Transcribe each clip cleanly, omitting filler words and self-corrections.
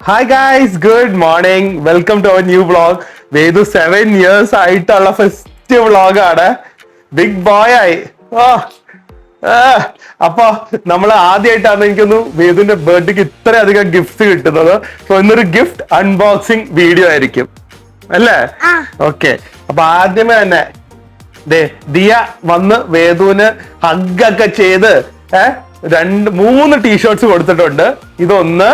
Hi guys, good morning. Welcome to our new vlog. Vedu 7 years ആയിട്ടുള്ള first വ്ളോഗാണ്. Big boy ആയി. അപ്പൊ നമ്മൾ ആദ്യമായിട്ടാണ് എനിക്കൊന്ന് വേദുവിന്റെ ബർത്ത്ഡേക്ക് ഇത്രയധികം ഗിഫ്റ്റ് കിട്ടുന്നത്. സോ ഇന്നൊരു ഗിഫ്റ്റ് അൺബോക്സിംഗ് വീഡിയോ ആയിരിക്കും അല്ലേ? ഓക്കെ. അപ്പൊ ആദ്യമേ തന്നെ ദിയ വന്ന് വേദുവിന് ഹഗ്ഗൊക്കെ ചെയ്ത് മൂന്ന് ടീഷർട്സ് കൊടുത്തിട്ടുണ്ട്. ഇതൊന്ന്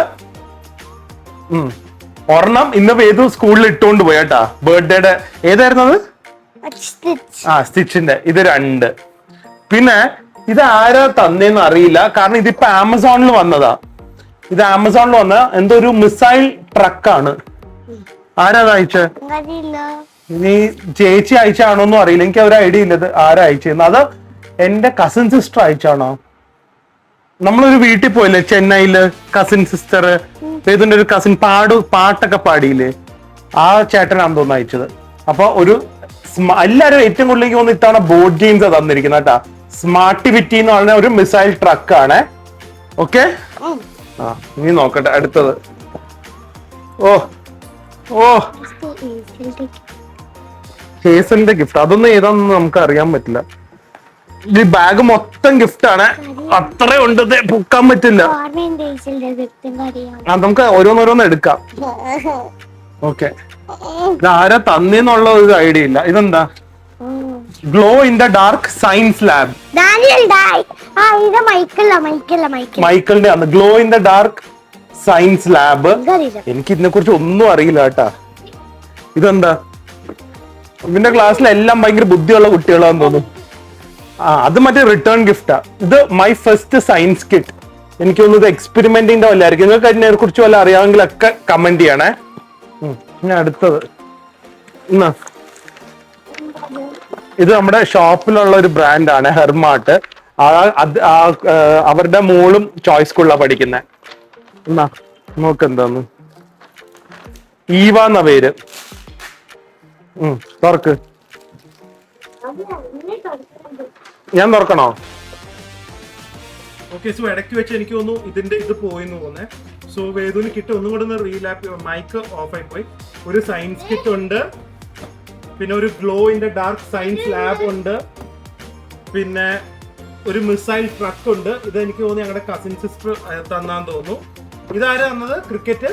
ഒരെണ്ണം ഇന്ന് വേദു സ്കൂളിൽ ഇട്ടുകൊണ്ട് പോയി കേട്ടാ. ബർത്ത്ഡേയുടെ ഏതായിരുന്നു അത്? സ്റ്റിച്ചിന്റെ. ഇത് 2. പിന്നെ ഇത് ആരാ തന്നേന്ന് അറിയില്ല, കാരണം ഇതിപ്പോ ആമസോണിൽ വന്നതാ. ഇത് ആമസോണിൽ വന്ന എന്തോ ഒരു മിസൈൽ ട്രക്കാണ്. ആരാ അയച്ചേ? നീ ചേച്ചി അയച്ചാണോന്നും അറിയില്ല, എനിക്ക് ഒരു ഐഡിയ ഇല്ല ഇത് ആരാ അയച്ചെന്ന്. അത് എന്റെ കസിൻ സിസ്റ്റർ അയച്ചാണോ? നമ്മളൊരു വീട്ടിൽ പോയില്ലേ ചെന്നൈയില്, കസിൻ സിസ്റ്റർ ഇതിന്റെ ഒരു കസിൻ പാട്ടൊക്കെ പാടിയില്ലേ, ആ ചേട്ടനാണെന്ന് തോന്നുന്നു അയച്ചത്. അപ്പൊ ഒരു എല്ലാരും ഏറ്റവും കൂടുതൽ എനിക്ക് തോന്നുന്നു ഇത്തവണ ബോർഡ് ഗെയിംസ് തന്നിരിക്കുന്നത് കേട്ടാ. സ്മാർട്ടിവിറ്റി എന്ന് പറഞ്ഞ ഒരു മിസൈൽ ട്രക്ക് ആണ്. ഓക്കെ, ഇനി നോക്കട്ടെ അടുത്തത്. ഓ ഓ ഹേസലിന്റെ ഗിഫ്റ്റ്. അതൊന്നും ഏതാണെന്ന് നമുക്ക് അറിയാൻ പറ്റില്ല. ഈ ബാഗ് മൊത്തം ഗിഫ്റ്റ് ആണ്. അത്രയും ഉണ്ട്, പൊക്കാൻ പറ്റില്ല. നമുക്ക് ഓരോന്നോരോന്ന് എടുക്കാം. ഓക്കെ, ഇത് ആരാ തന്നെന്നുള്ള ഒരു ഐഡിയ ഇല്ല. ഇതെന്താ? Glow in the dark science lab. മൈക്കിളിന്റെ ആണ് glow in the dark science lab. എനിക്ക് ഇതിനെ കുറിച്ച് ഒന്നും അറിയില്ല കേട്ടാ. ഇതെന്താ? ഇവന്റെ ക്ലാസ്സിൽ എല്ലാം ഭയങ്കര ബുദ്ധിയുള്ള കുട്ടികളാന്ന് തോന്നുന്നു. അത് മറ്റേ റിട്ടേൺ ഗിഫ്റ്റാ. ഇത് മൈ ഫസ്റ്റ് സയൻസ് കിറ്റ്. എനിക്ക് തോന്നുന്നത് എക്സ്പെരിമെന്റിന്റെ വല്ലായിരിക്കും. നിങ്ങൾക്ക് അതിനെ കുറിച്ച് വല്ല അറിയാമെങ്കിലൊക്കെ കമന്റ് ചെയ്യണേ. ഇനി അടുത്തത് ഇത് നമ്മുടെ ഷോപ്പിലുള്ള ഒരു ബ്രാൻഡാണ്, ഹെർമാട്ട്. അവരുടെ മോളും ചോയ്സ് സ്കൂളിലാണ് പഠിക്കുന്നത്. നോക്കെന്താന്ന്, ഈവ എന്ന പേര്. തുറക്ക്. ഞാൻ തുറക്കണോ? ഓക്കെ, സോ ഇടയ്ക്ക് വെച്ച് എനിക്ക് തോന്നുന്നു ഇതിന്റെ ഇത് പോയിന്ന് തോന്നേ. സോ വേദുവിന് കിറ്റ് ഒന്നും കൂടെ ഒന്ന് റീലാപ്പ്. മൈക്ക് ഓഫ് ആയി പോയി. ഒരു സയൻസ് കിറ്റ് ഉണ്ട്, പിന്നെ ഒരു glow in the dark science lab ഉണ്ട്, പിന്നെ ഒരു മിസൈൽ ട്രക്ക് ഉണ്ട്. ഇത് എനിക്ക് തോന്നുന്നു ഞങ്ങളുടെ കസിൻ സിസ്റ്റർ തന്നാന്ന് തോന്നുന്നു. ഇതാരാ തന്നത്? ക്രിക്കറ്റ്.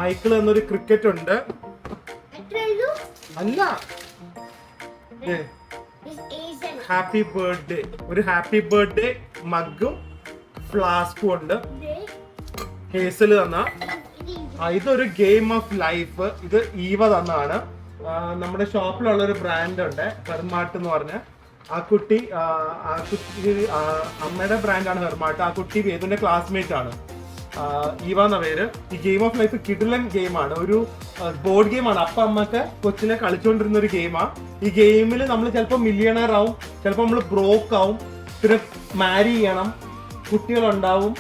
മൈക്കിൾ എന്നൊരു ക്രിക്കറ്റ് ഉണ്ട്. അല്ല, ഹാപ്പി ബർത്ത്ഡേ, ഒരു ഹാപ്പി ബർത്ത്ഡേ മഗ്ഗും ഫ്ലാസ്കും ഉണ്ട്. ഹേസല് തന്ന. ഇതൊരു ഗെയിം ഓഫ് ലൈഫ്. ഇത് ഈവ തന്നാണ്. നമ്മുടെ ഷോപ്പിലുള്ള ഒരു ബ്രാൻഡ് ഉണ്ട്, ഹെർമാട്ട് എന്ന് പറഞ്ഞ. ആ കുട്ടി അമ്മയുടെ ബ്രാൻഡാണ് ഹെർമാട്ട്. ആ കുട്ടി വേദുവിന്റെ ക്ലാസ്മേറ്റ് ആണ്. ഈവ എന്ന പേര്. ഈ ഗെയിം ഓഫ് ലൈഫ് കിഡിലൻ ഗെയിമാണ്. ഒരു ബോർഡ് ഗെയിമാണ്. അപ്പ അമ്മക്ക് കൊച്ചിനെ കളിച്ചുകൊണ്ടിരുന്ന ഒരു ഗെയിമാണ്. ഈ ഗെയിമിൽ നമ്മൾ ചിലപ്പോൾ മില്യണർ ആവും, ചിലപ്പോൾ നമ്മൾ ബ്രോക്ക് ആവും, പിന്നെ മാരി ചെയ്യണം, കുട്ടികളുണ്ടാവും.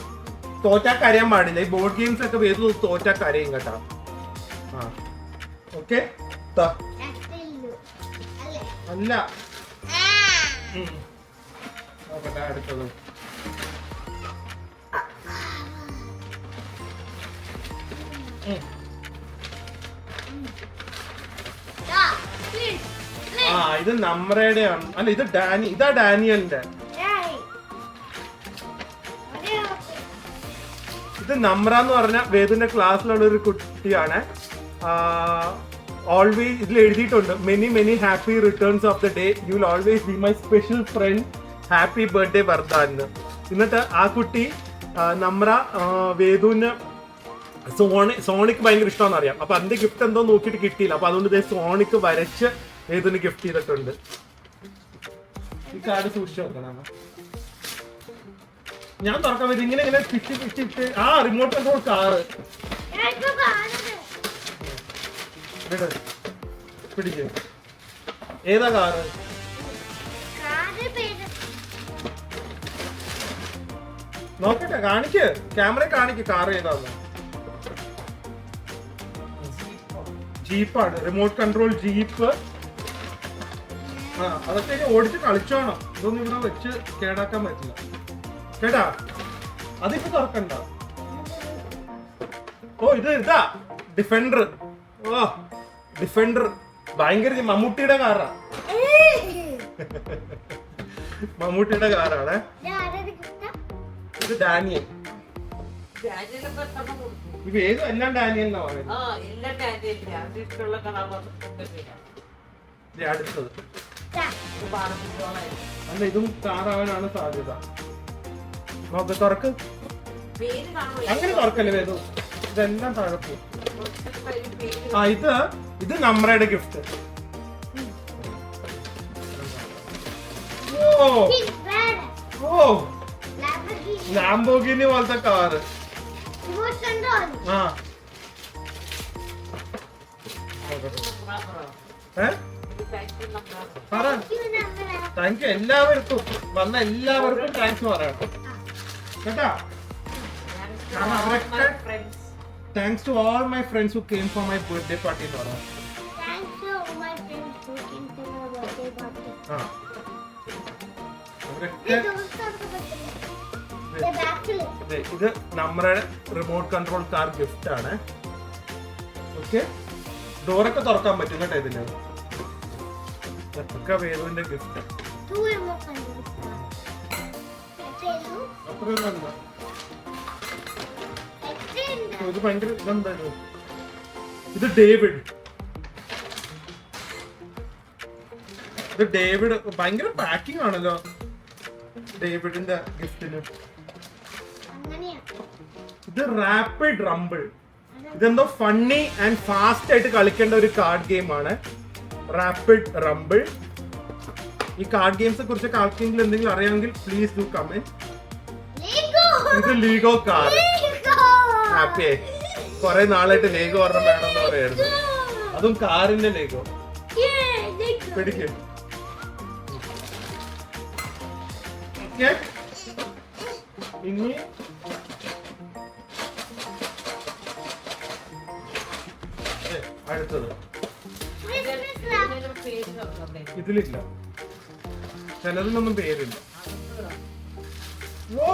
തോറ്റാ കരയാൻ പാടില്ല. ഈ ബോർഡ് ഗെയിംസ് ഒക്കെ വേദു തോറ്റാ കരയും കേട്ടോ. ഓക്കെ, അല്ല അടുത്തത് ഇത് നമ്മളുടെ ആണ്. അല്ല, ഇത് ഇതാ ഡാനിയലിന്റെ. ഇത് നമ്ര എന്ന് പറഞ്ഞ വേദുവിന്റെ ക്ലാസ്സിലുള്ള ഒരു കുട്ടിയാണ്. ഓൾവേസ് ഇതിൽ എഴുതിയിട്ടുണ്ട്, many many happy returns of the day, you will always be my special friend, happy birthday വർദ്ധാന്ന്. എന്നിട്ട് ആ കുട്ടി നമ്ര വേദുവിന് സോണിക്ക് ഭയങ്കര ഇഷ്ടമാണെന്ന് അറിയാം. അപ്പൊ അതിന്റെ ഗിഫ്റ്റ് എന്തോ നോക്കിയിട്ട് കിട്ടിയില്ല. അപ്പൊ അതുകൊണ്ട് സോണിക്ക് വരച്ച് ഏതൊന്ന് ഗിഫ്റ്റ് ചെയ്തിട്ടുണ്ട്. ഈ കാർഡ് സൂക്ഷിച്ചു നോക്കണം. ഞാൻ തുറക്കാൻ പറ്റും. ഇങ്ങനെ പിച്ചിട്ട് റിമോട്ട് കൺട്രോൾ കാറ് പിടിക്ക്. ഏതാ കാറ്? നോക്കട്ടെ, കാണിക്ക്, ക്യാമറ കാണിക്ക് കാർ ഏതാന്ന്. ജീപ്പാണ്, റിമോട്ട് കൺട്രോൾ ജീപ്പ്. അതൊക്കെ ഓടിച്ച് കളിച്ചോണം. ഇതൊന്നും ഇവിടെ വെച്ച് കേടാക്കാൻ പറ്റില്ല കേട്ടാ. അതിപ്പോ തുറക്കണ്ട. ഓ ഇത് ഇതാ ഡിഫൻഡർ. ഓ ഡിഫൻഡർ ഭയങ്കര മമ്മൂട്ടിയുടെ കാറാ. മമ്മൂട്ടിയുടെ കാറാണ് ഇത്. ഡാനിയൽ ഇത് ഏതും എല്ലാം ഡാനിയൽ എന്നാ പറയുന്നത്. അടുത്തത് അല്ല ഇതും കാറാവാനാണ് സാധ്യത. നോക്ക് തുറക്ക്. അങ്ങനെ തുറക്കല്ലേ വേദു, ഇതെല്ലാം താഴെ. ആ ഇത് നമ്മളുടെ ഗിഫ്റ്റ്. ഓ ഓ ലാംബോർഗിനി പോലത്തെ കാറ്. ആ താങ്ക് യു എല്ലാവർക്കും, വന്ന എല്ലാവർക്കും താങ്ക്സ് പറയണം കേട്ടാ. കാരണം അവരൊക്കെ thanks to all my friends who came for my birthday party എന്ന് പറയാം. ഇത് നമ്മുടെ റിമോട്ട് കൺട്രോൾ കാർ ഗിഫ്റ്റ് ആണ്. ഓക്കെ, ഡോറൊക്കെ തുറക്കാൻ പറ്റും കേട്ടോ ഇതില്. ഇതൊക്കെ വേദുവിന്റെ ഗിഫ്റ്റ്. ഇത് ഭയങ്കര ഇതെന്തായാലും. ഇത് ഡേവിഡ്. ഇത് ഡേവിഡ് ഭയങ്കര പാക്കിംഗ് ആണല്ലോ ഡേവിഡിന്റെ ഗിഫ്റ്റിന്. ഇത് റാപ്പിഡ് റംബിൾ. ഇതെന്തോ ഫണ്ണി ആൻഡ് ഫാസ്റ്റ് ആയിട്ട് കളിക്കേണ്ട ഒരു കാർഡ് ഗെയിം ആണ് റാപ്പിഡ് റംബിൾ. ഈ കാർഡ് ഗെയിംസിനെ കുറിച്ച് ആർക്കെങ്കിലും എന്തെങ്കിലും അറിയാമെങ്കിൽ പ്ലീസ് ഡു കമന്റ്. ഇത് ലീഗോ കാർ. ഹാപ്പി ആയി. കുറെ നാളായിട്ട് ലേഗോ ഒരെണ്ണം വേണമെന്ന് പറയായിരുന്നു. അതും കാറിന്റെ ലേഗോ. പിടിക്കും. ഇനി അടുത്തത് ഇതിലില്ല, ചിലതിനൊന്നും പേരില്ല. ഓ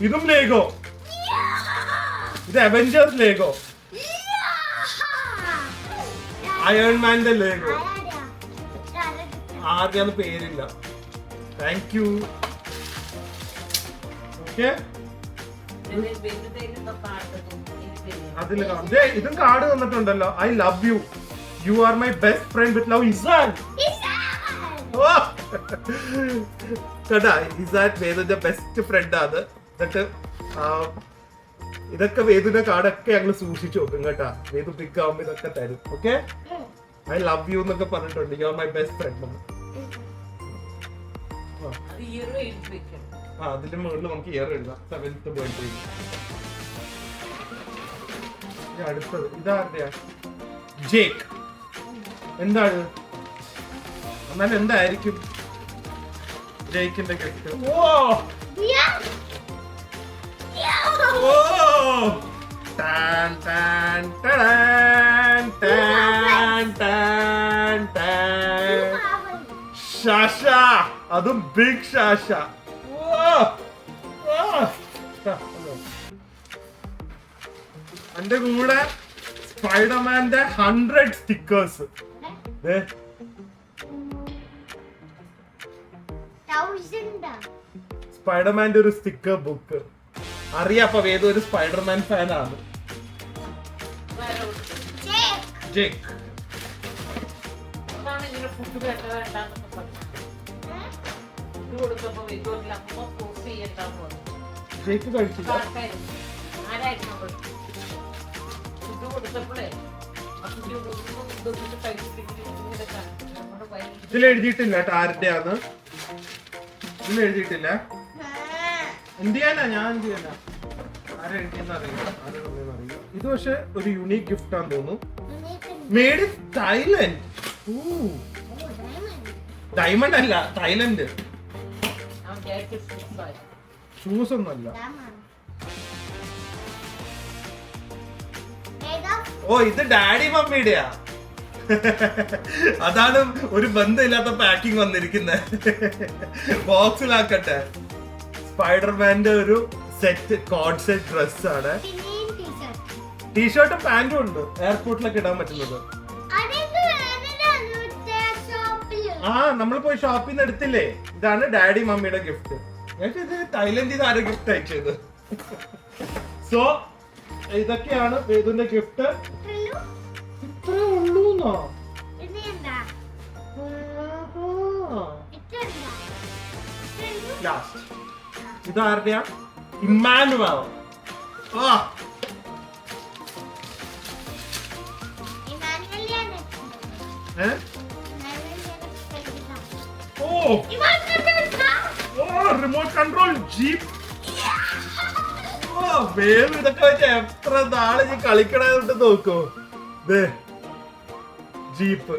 ഇതും ലേഗോ. ഇത് അവെഞ്ചേഴ്സ് ലേഗോ. അയൺമാന്റെ ലേഗോ. ആദ്യം പേരില്ല. Thank you. ഓക്കെ, അതില് ഇതും കാർഡ് തന്നിട്ടുണ്ടല്ലോ. I love you, you are my best friend with love Izaan. കേട്ടാ, ഇസാൻ വേദുവിന്റെ ബെസ്റ്റ് ഫ്രണ്ട് ആണ്. എന്നിട്ട് ഇതൊക്കെ വേദുവിന്റെ കാർഡൊക്കെ ഞങ്ങള് സൂക്ഷിച്ചു നോക്കും കേട്ടാ. വേദു പിക്ക് ആവുമ്പോ ഇതൊക്കെ തരും. ഓക്കെ, ഐ ലവ് യു എന്നൊക്കെ പറഞ്ഞിട്ടുണ്ട്. U are my best front. അതിന്റെ മുകളിൽ നമുക്ക് ഇയർ എഴുതാം. 7th birthday. അടുത്തത് ഇതാരുടെയാ? ജേക്ക്. എന്താണ് എന്നാലും എന്തായിരിക്കും ജേക്കിന്റെ ഗിഫ്റ്റ്? ഓ ടാൻ ടാൻ ടാൻ ടാൻ ടാൻ ടാൻ. ഷാഷ, അതും ബിഗ് ഷാഷ. എന്റെ കൂടെ സ്പൈഡർമാന്റെ 100 സ്റ്റിക്കേഴ്സ്. സ്പൈഡർമാന്റെ ഒരു സ്റ്റിക്കർ ബുക്ക്. അറിയാം, അപ്പൊ വേദ ഒരു സ്പൈഡർമാൻ ഫാനാണ്. ജേക്ക്. ജേക്ക് കഴിച്ചില്ല. ഇതിലെഴുതിയിട്ടില്ല ആരുടെയാന്ന്. ഇതിലെഴുതിയിട്ടില്ല. എന്ത് ചെയ്യാനാ, ഞാൻ എന്ത് ചെയ്യാനാ, ആരെഴുതിയെന്ന് അറിയില്ല. ഇത് പക്ഷെ ഒരു യുണീക് ഗിഫ്റ്റ് ആണെന്ന് തോന്നുന്നു. Made in Thailand. ഡയമണ്ട് അല്ല, തായ്ലൻഡ്. ഷൂസ് ഒന്നുമല്ല. ഓ ഇത് ഡാഡി മമ്മിയുടെയാ. അതാണ് ഒരു ബന്ധമില്ലാത്ത പാക്കിംഗ് വന്നിരിക്കുന്നത്. ബോക്സിലാക്കട്ടെ. സ്പൈഡർമാന്റെ ഒരു സെറ്റ്, കോഡ് സെറ്റ് ഡ്രസ് ആണ്. ടീഷർട്ടും പാന്റും ഉണ്ട് എയർപോർട്ടിലൊക്കെ ഇടാൻ പറ്റുന്നത്. ആ നമ്മൾ പോയി ഷോപ്പിൽ നിന്ന് എടുത്തില്ലേ, ഇതാണ് ഡാഡി മമ്മിയുടെ ഗിഫ്റ്റ്. ഞങ്ങൾക്ക് ഇത് തായ്ലൻഡിൽ നിന്ന് ആരും ഗിഫ്റ്റ് അയച്ചത്. സോ ഇതൊക്കെയാണ് വേദുവിന്റെ ഗിഫ്റ്റ്. ഇത്രേ ഉള്ളൂന്നോ? ലാസ്റ്റ് ഇതാരുടെയാ? ഇമ്മാനുവൽ. Remote control jeep. വേവ് ഇതൊക്കെ വെച്ച് എത്ര നാളെ നീ കളിക്കണായിട്ട് നോക്കോ. ജീപ്പ്.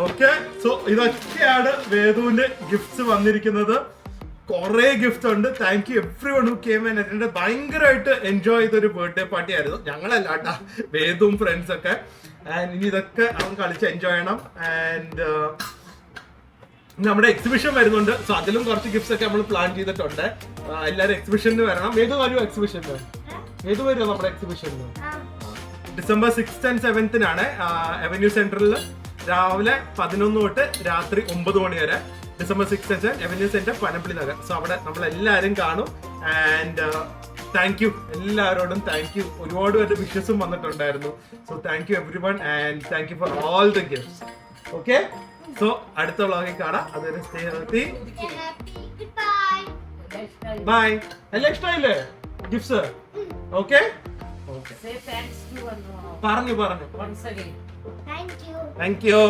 ഓക്കെ, സോ ഇതൊക്കെയാണ് വേദുവിന്റെ ഗിഫ്റ്റ്സ് വന്നിരിക്കുന്നത്. കുറെ ഗിഫ്റ്റ് ഉണ്ട്. Thank you every one who came and attend. ഭയങ്കരമായിട്ട് എൻജോയ് ചെയ്തൊരു ബർത്ത്ഡേ പാർട്ടി ആയിരുന്നു. ഞങ്ങളല്ല കേട്ടാ, വേദുവും ഫ്രണ്ട്സ് ഒക്കെ. ആൻഡ് ഇനി ഇതൊക്കെ അവൻ കളിച്ച് എൻജോയ് ചെയ്യണം. ആൻഡ് നമ്മുടെ എക്സിബിഷൻ വരുന്നുണ്ട്. സോ അതിലും കുറച്ച് ഗിഫ്റ്റ്സ് ഒക്കെ നമ്മൾ പ്ലാൻ ചെയ്തിട്ടുണ്ട്. എല്ലാവരും എക്സിബിഷനിൽ വരണം. ഏത് വരുമോ എക്സിബിഷനിൽ? ഏത് വരുമോ നമ്മുടെ എക്സിബിഷനിൽ? December 6th and 7th avenue സെന്ററിൽ രാവിലെ 11 തൊട്ട് രാത്രി 9 മണി വരെ. December 6th avenue centre, Panampilly Nagar. So അവിടെ നമ്മളെല്ലാവരും കാണും. ആൻഡ് താങ്ക് യു എല്ലാവരോടും. Thank you. ഒരുപാട് പേരുടെ വിഷസും വന്നിട്ടുണ്ടായിരുന്നു. So thank you every one and thank you for all the gifts. Okay, so അടുത്ത വ്ളോഗിൽ കാണാം. അതുവരെ സ്റ്റേ ഹെൽത്തി. ബൈ. എല്ലാം ഇഷ്ടമായില്ലേ ഗിഫ്റ്റ്സ്? ഓക്കെ, പറഞ്ഞു. Once again. Thank you.